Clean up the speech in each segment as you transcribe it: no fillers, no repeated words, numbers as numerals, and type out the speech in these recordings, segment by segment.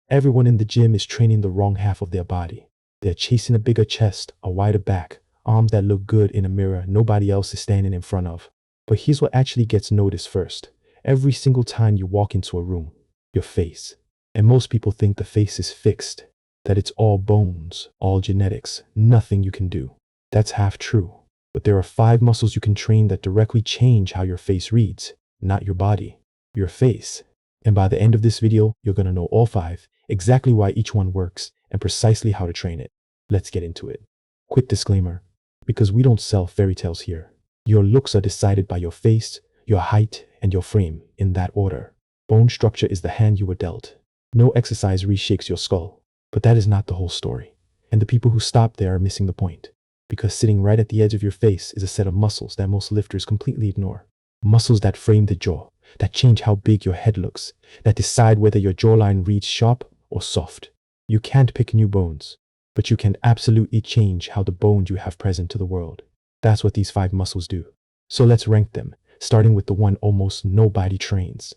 Everyone in the gym is training the wrong half of their body. They're chasing a bigger chest, a wider back, arms that look good in a mirror nobody else is standing in front of. But here's what actually gets noticed first. Every single time you walk into a room, your face. And most people think the face is fixed, that it's all bones, all genetics, nothing you can do. That's half true. But there are 5 muscles you can train that directly change how your face reads, not your body, your face. And by the end of this video, you're going to know all 5, exactly why each one works, and precisely how to train it. Let's get into it. Quick disclaimer, because we don't sell fairy tales here. Your looks are decided by your face, your height, and your frame, in that order. Bone structure is the hand you were dealt. No exercise reshakes your skull. But that is not the whole story. And the people who stop there are missing the point. Because sitting right at the edge of your face is a set of muscles that most lifters completely ignore. Muscles that frame the jaw, that change how big your head looks, that decide whether your jawline reads sharp or soft. You can't pick new bones, but you can absolutely change how the bones you have present to the world. That's what these 5 muscles do. So let's rank them, starting with the one almost nobody trains.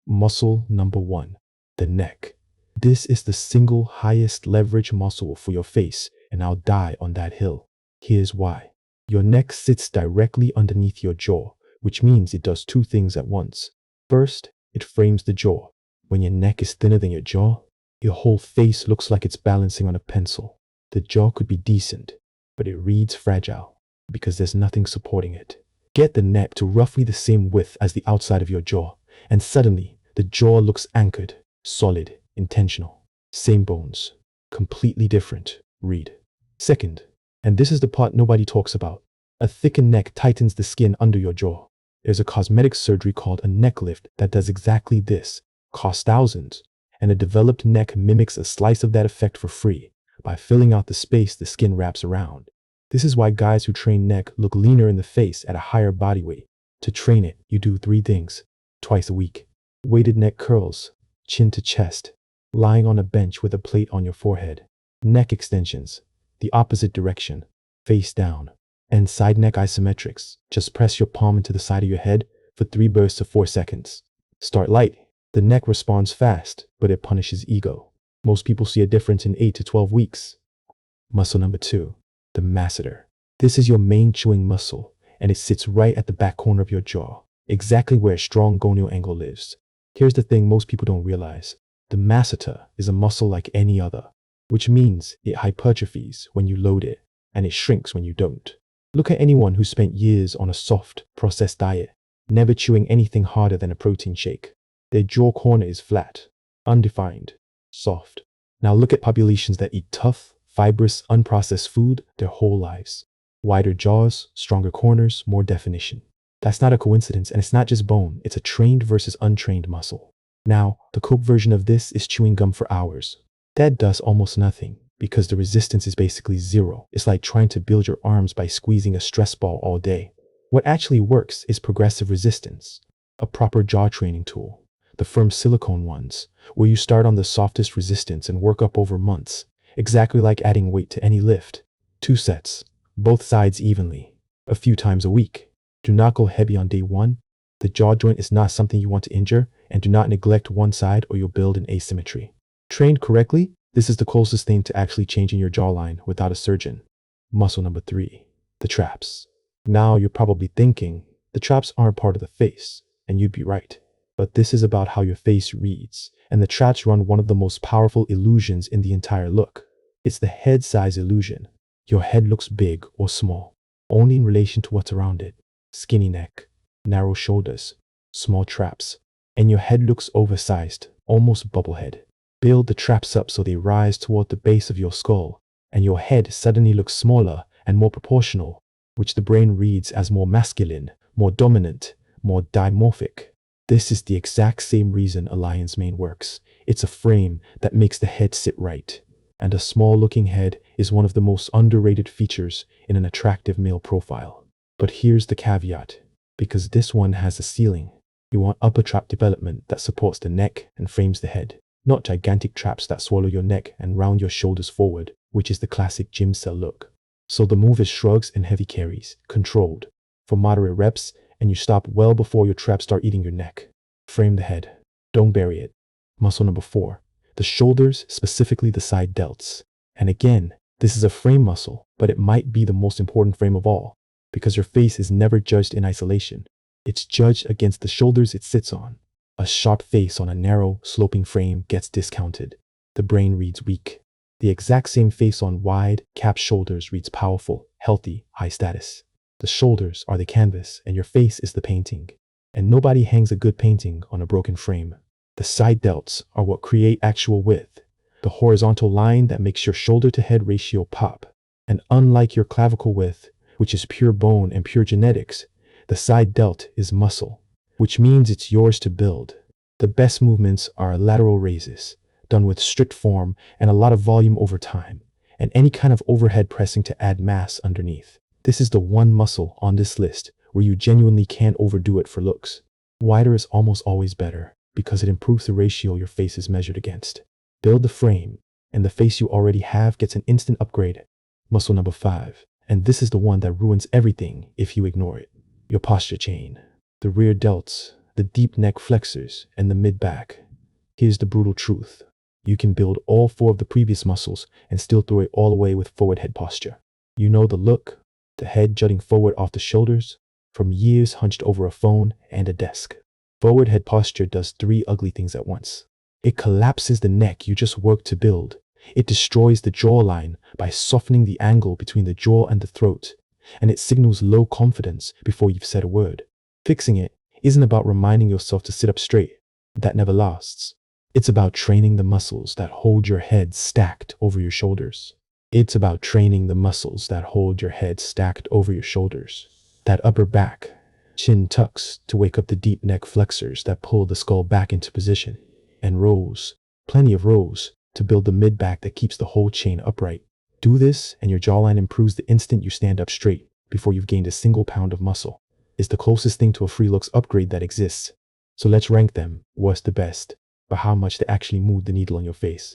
Muscle number 1, the neck. This is the single highest leverage muscle for your face, and I'll die on that hill. Here's why. Your neck sits directly underneath your jaw, which means it does 2 things at once. First, it frames the jaw. When your neck is thinner than your jaw, your whole face looks like it's balancing on a pencil. The jaw could be decent, but it reads fragile because there's nothing supporting it. Get the neck to roughly the same width as the outside of your jaw, and suddenly the jaw looks anchored, solid, intentional. Same bones, completely different read. Second, and this is the part nobody talks about, a thickened neck tightens the skin under your jaw. There's a cosmetic surgery called a neck lift that does exactly this, costs thousands, and a developed neck mimics a slice of that effect for free by filling out the space the skin wraps around. This is why guys who train neck look leaner in the face at a higher body weight. To train it, you do 3 things, twice a week. Weighted neck curls, chin to chest, lying on a bench with a plate on your forehead. Neck extensions, the opposite direction, face down. And side neck isometrics, just press your palm into the side of your head for 3 bursts of 4 seconds. Start light. The neck responds fast, but it punishes ego. Most people see a difference in 8 to 12 weeks. Muscle number 2, the masseter. This is your main chewing muscle, and it sits right at the back corner of your jaw, exactly where a strong gonial angle lives. Here's the thing most people don't realize. The masseter is a muscle like any other, which means it hypertrophies when you load it, and it shrinks when you don't. Look at anyone who spent years on a soft, processed diet, never chewing anything harder than a protein shake. Their jaw corner is flat, undefined, soft. Now look at populations that eat tough, fibrous, unprocessed food their whole lives. Wider jaws, stronger corners, more definition. That's not a coincidence, and it's not just bone, it's a trained versus untrained muscle. Now, the coke version of this is chewing gum for hours. That does almost nothing, because the resistance is basically 0. It's like trying to build your arms by squeezing a stress ball all day. What actually works is progressive resistance, a proper jaw training tool. The firm silicone ones, where you start on the softest resistance and work up over months, exactly like adding weight to any lift. 2 sets, both sides evenly, a few times a week. Do not go heavy on day 1. The jaw joint is not something you want to injure, and do not neglect one side or you'll build an asymmetry. Trained correctly, this is the closest thing to actually changing your jawline without a surgeon. Muscle number 3, the traps. Now you're probably thinking, the traps aren't part of the face, and you'd be right. But this is about how your face reads, and the traps run one of the most powerful illusions in the entire look. It's the head size illusion. Your head looks big or small, only in relation to what's around it. Skinny neck, narrow shoulders, small traps, and your head looks oversized, almost bubblehead. Build the traps up so they rise toward the base of your skull, and your head suddenly looks smaller and more proportional, which the brain reads as more masculine, more dominant, more dimorphic. This is the exact same reason a lion's mane works. It's a frame that makes the head sit right. And a small-looking head is one of the most underrated features in an attractive male profile. But here's the caveat, because this one has a ceiling. You want upper trap development that supports the neck and frames the head, not gigantic traps that swallow your neck and round your shoulders forward, which is the classic gym cell look. So the move is shrugs and heavy carries, controlled, for moderate reps, and you stop well before your traps start eating your neck. Frame the head. Don't bury it. Muscle number 4, the shoulders, specifically the side delts. And again, this is a frame muscle, but it might be the most important frame of all, because your face is never judged in isolation. It's judged against the shoulders it sits on. A sharp face on a narrow, sloping frame gets discounted. The brain reads weak. The exact same face on wide, capped shoulders reads powerful, healthy, high status. The shoulders are the canvas, and your face is the painting. And nobody hangs a good painting on a broken frame. The side delts are what create actual width, the horizontal line that makes your shoulder-to-head ratio pop. And unlike your clavicle width, which is pure bone and pure genetics, the side delt is muscle, which means it's yours to build. The best movements are lateral raises, done with strict form and a lot of volume over time, and any kind of overhead pressing to add mass underneath. This is the one muscle on this list where you genuinely can't overdo it for looks. Wider is almost always better because it improves the ratio your face is measured against. Build the frame, and the face you already have gets an instant upgrade. Muscle number 5, and this is the one that ruins everything if you ignore it. Your posture chain, the rear delts, the deep neck flexors, and the mid-back. Here's the brutal truth. You can build all 4 of the previous muscles and still throw it all away with forward head posture. You know the look, the head jutting forward off the shoulders, from years hunched over a phone and a desk. Forward head posture does 3 ugly things at once. It collapses the neck you just worked to build. It destroys the jawline by softening the angle between the jaw and the throat. And it signals low confidence before you've said a word. Fixing it isn't about reminding yourself to sit up straight. That never lasts. It's about training the muscles that hold your head stacked over your shoulders. It's about training the muscles that hold your head stacked over your shoulders. That upper back, chin tucks to wake up the deep neck flexors that pull the skull back into position. And rows, plenty of rows, to build the mid-back that keeps the whole chain upright. Do this and your jawline improves the instant you stand up straight before you've gained a single pound of muscle. It's the closest thing to a free looks upgrade that exists. So let's rank them, worst to best, by how much they actually move the needle on your face.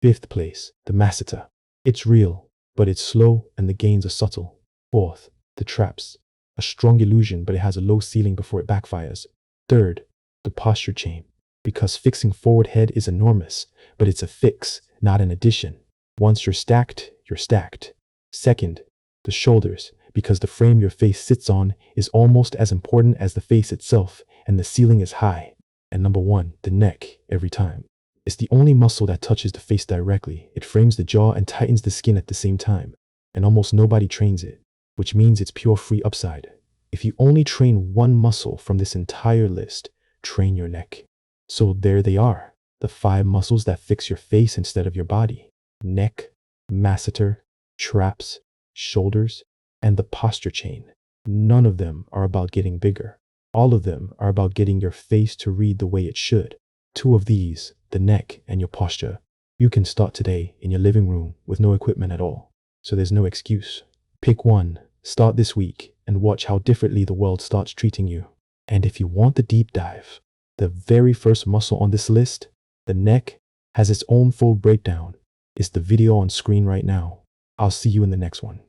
5th place, the Masseter. It's real, but it's slow and the gains are subtle. 4th, the traps. A strong illusion, but it has a low ceiling before it backfires. 3rd, the posture chain. Because fixing forward head is enormous, but it's a fix, not an addition. Once you're stacked, you're stacked. 2nd, the shoulders, because the frame your face sits on is almost as important as the face itself, and the ceiling is high. And number 1, the neck, every time. It's the only muscle that touches the face directly. It frames the jaw and tightens the skin at the same time. And almost nobody trains it, which means it's pure free upside. If you only train one muscle from this entire list, train your neck. So there they are, the 5 muscles that fix your face instead of your body. Neck, masseter, traps, shoulders, and the posture chain. None of them are about getting bigger. All of them are about getting your face to read the way it should. 2 of these, the neck and your posture, you can start today in your living room with no equipment at all. So there's no excuse. Pick one, start this week, and watch how differently the world starts treating you. And if you want the deep dive, the very first muscle on this list, the neck, has its own full breakdown. It's the video on screen right now. I'll see you in the next one.